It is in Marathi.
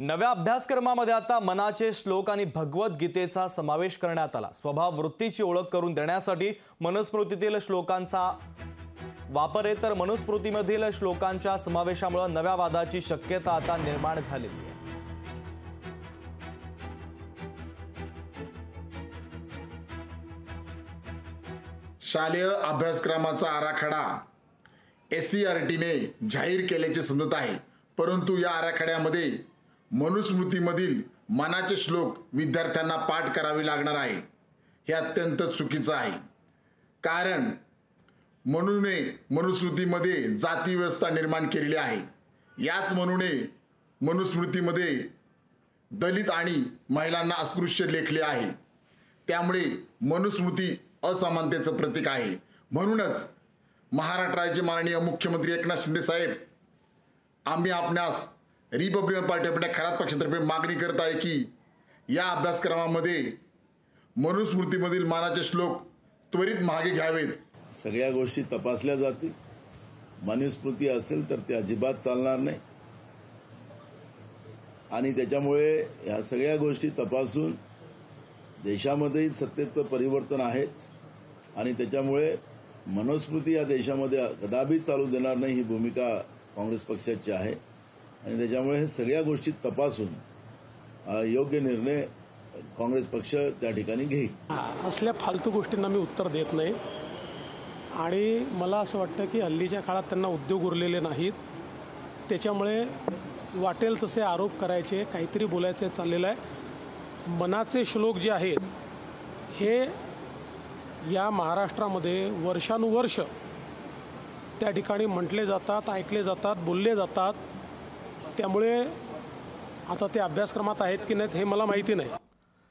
नव्या अभ्यासक्रमामध्ये आता मनाचे श्लोक आणि भगवद्गीतेचा समावेश करण्यात आला। स्वभाव वृत्तीची ओळख करून देण्यासाठी मनुस्मृतीतील श्लोकांचा वापर आहे, तर मनुस्मृतीमधील श्लोकांच्या समावेशामुळे नव्या वादाची शक्यता आता निर्माण झालेली आहे। शालेय अभ्यासक्रमाचा आराखडा SCERTने जाहीर केल्याचे समजत आहे, परंतु या आराखड्यामध्ये मनुस्मृतीमधील मनाचे श्लोक विद्यार्थ्यांना पाठ करावे लागणार आहे। हे अत्यंत चुकीचं आहे, कारण म्हणूने मनुस्मृतीमध्ये जाती व्यवस्था निर्माण केलेली आहे। याच म्हणूने मनुस्मृतीमध्ये दलित आणि महिलांना अस्पृश्य लेखले आहे। त्यामुळे मनुस्मृती असमानतेचं प्रतीक आहे। म्हणूनच महाराष्ट्राचे माननीय मुख्यमंत्री एकनाथ शिंदे साहेब आम्ही आपणास Republican party of India Kharat पक्षातर्फे मागणी करत आहे की या अभ्यासक्रमामध्ये मनुस्मृतीमधील मानाचे श्लोक त्वरित मागे घ्यावेत। सगळ्या गोष्टी तपासल्या जातील। मनुस्मृती असेल तर ते अजिबात चालणार नाही आणि त्याच्यामुळे या सगळ्या गोष्टी तपासून देशामध्ये सत्तेचं परिवर्तन आहेच आणि त्याच्यामुळे मनुस्मृती या देशामध्ये कदापि चालू देणार नाही ही भूमिका काँग्रेस पक्षाची आहे आणि त्याच्यामुळे हे सगळ्या गोष्टी तपासून योग्य निर्णय काँग्रेस पक्ष त्या ठिकाणी घेईल। असल्या फालतू गोष्टींना मी उत्तर देत नाही आणि मला असं वाटतं की हल्लीच्या काळात त्यांना उद्योग उरलेले नाहीत, त्याच्यामुळे वाटेल तसे आरोप करायचे, काहीतरी बोलायचे चाललेलं आहे। मनाचे श्लोक जे आहेत हे या महाराष्ट्रामध्ये वर्षानुवर्ष त्या ठिकाणी म्हटले जातात, ऐकले जातात, बोलले जातात। त्यामुळे आता ते अभ्यासक्रमात आहेत की नाहीत हे मला माहिती नाही।